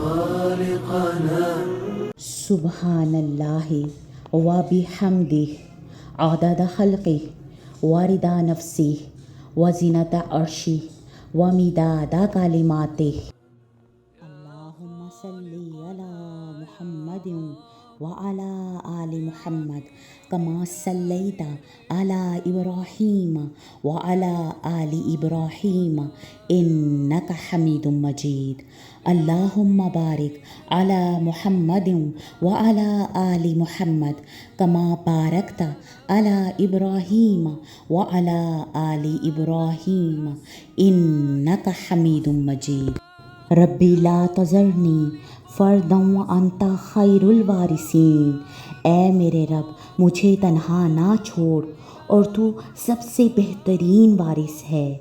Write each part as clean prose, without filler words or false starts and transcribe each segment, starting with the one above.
خالقنا. سبحان اللہ و بحمدہ عدد خلقہ و رضا نفسہ و زینت عرشہ و مداد کلماتہ. اللہم صلی علی محمد وعلی آل محمد کما صلیت علی ابراہیم وعلی آل ابراہیم انک حمید مجید. اللہم بارک علی محمد وعلی آل محمد کما بارکت علی ابراہیم وعلی آل ابراہیم انک حمید مجید. ربی لا تذرنی فردا وانت خیر الوارثین. اے میرے رب مجھے تنہا نہ چھوڑ اور تو سب سے بہترین وارث ہے.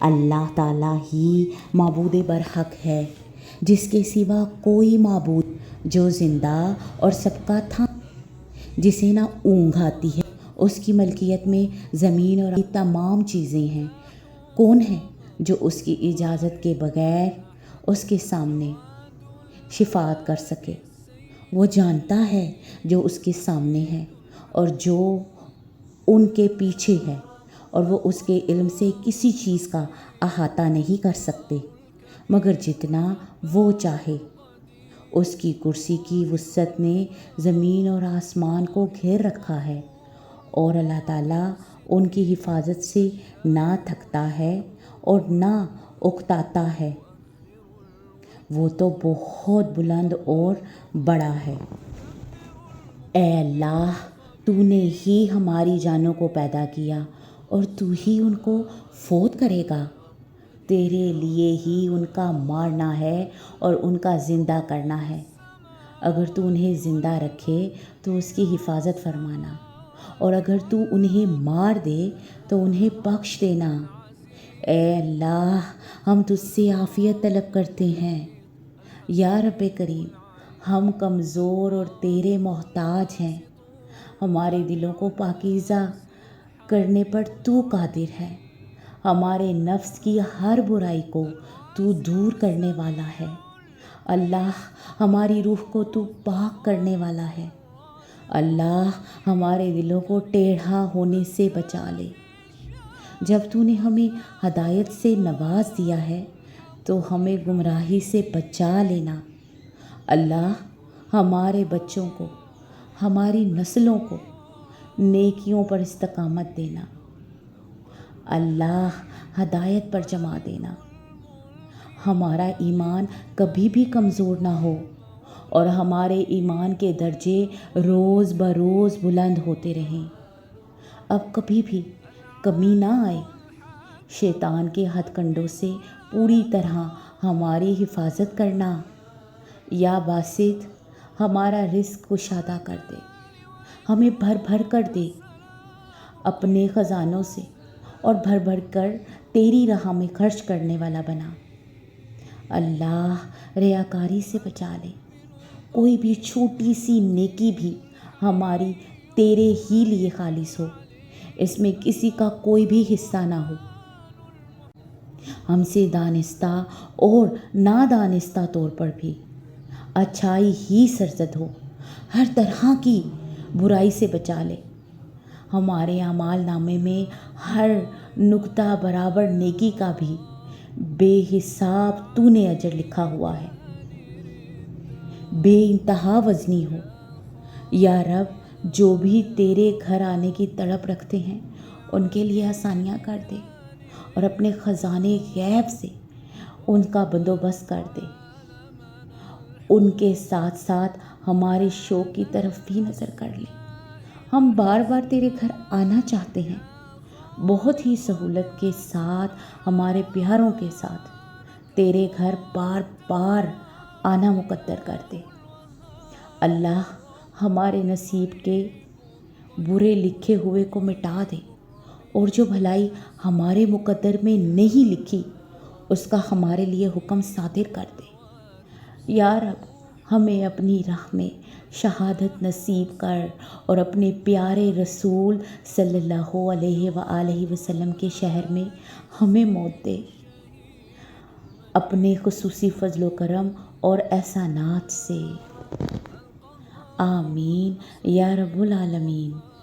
اللہ تعالیٰ ہی معبود برحق ہے، جس کے سوا کوئی معبود، جو زندہ اور سب کا تھا، جسے نہ اونگ آتی ہے. اس کی ملکیت میں زمین اور تمام چیزیں ہیں. کون ہے جو اس کی اجازت کے بغیر اس کے سامنے شفاعت کر سکے؟ وہ جانتا ہے جو اس کے سامنے ہے اور جو ان کے پیچھے ہے، اور وہ اس کے علم سے کسی چیز کا احاطہ نہیں کر سکتے مگر جتنا وہ چاہے. اس کی کرسی کی وسعت نے زمین اور آسمان کو گھیر رکھا ہے، اور اللہ تعالیٰ ان کی حفاظت سے نہ تھکتا ہے اور نہ اکتاتا ہے. وہ تو بہت بلند اور بڑا ہے. اے اللہ، تو نے ہی ہماری جانوں کو پیدا کیا اور تو ہی ان کو فوت کرے گا. تیرے لیے ہی ان کا مارنا ہے اور ان کا زندہ کرنا ہے. اگر تو انہیں زندہ رکھے تو اس کی حفاظت فرمانا، اور اگر تو انہیں مار دے تو انہیں بخش دینا. اے اللہ، ہم تجھ سے عافیت طلب کرتے ہیں. یا رب کریم، ہم کمزور اور تیرے محتاج ہیں. ہمارے دلوں کو پاکیزہ کرنے پر تو قادر ہے. ہمارے نفس کی ہر برائی کو تو دور کرنے والا ہے. اللہ، ہماری روح کو تو پاک کرنے والا ہے. اللہ، ہمارے دلوں کو ٹیڑھا ہونے سے بچا لے. جب تو نے ہمیں ہدایت سے نواز دیا ہے تو ہمیں گمراہی سے بچا لینا. اللہ، ہمارے بچوں کو، ہماری نسلوں کو نیکیوں پر استقامت دینا. اللہ، ہدایت پر جما دینا. ہمارا ایمان کبھی بھی کمزور نہ ہو اور ہمارے ایمان کے درجے روز بروز بلند ہوتے رہیں. اب کبھی بھی کمی نہ آئے. شیطان کے ہتھ کنڈوں سے پوری طرح ہماری حفاظت کرنا. یا باسط، ہمارا رزق کشادہ کر دے، ہمیں بھر بھر کر دے اپنے خزانوں سے، اور بھر بھر کر تیری راہ میں خرچ کرنے والا بنا. اللہ، ریاکاری سے بچا لے. کوئی بھی چھوٹی سی نیکی بھی ہماری تیرے ہی لیے خالص ہو، اس میں کسی کا کوئی بھی حصہ نہ ہو. ہم سے دانستہ اور نادانستہ طور پر بھی اچھائی ہی سرزد ہو. ہر طرح کی برائی سے بچا لے. ہمارے اعمال نامے میں ہر نقطہ برابر نیکی کا بھی بے حساب تو نے اجر لکھا ہوا ہے. بے انتہا وزنی ہو. یا رب، جو بھی تیرے گھر آنے کی تڑپ رکھتے ہیں ان کے لیے آسانیاں کر دے، اور اپنے خزانے غیب سے ان کا بندوبست کر دے. ان کے ساتھ ساتھ ہمارے شوق کی طرف بھی نظر کر لے. ہم بار بار تیرے گھر آنا چاہتے ہیں. بہت ہی سہولت کے ساتھ، ہمارے پیاروں کے ساتھ تیرے گھر بار بار آنا مقدر کر دے. اللہ، ہمارے نصیب کے برے لکھے ہوئے کو مٹا دے، اور جو بھلائی ہمارے مقدر میں نہیں لکھی اس کا ہمارے لیے حکم صادر کر دے. یا رب، ہمیں اپنی راہ میں شہادت نصیب کر، اور اپنے پیارے رسول صلی اللہ علیہ وآلہ وسلم کے شہر میں ہمیں موت دے. اپنے خصوصی فضل و کرم اور احسانات سے۔ آمین یا رب العالمین۔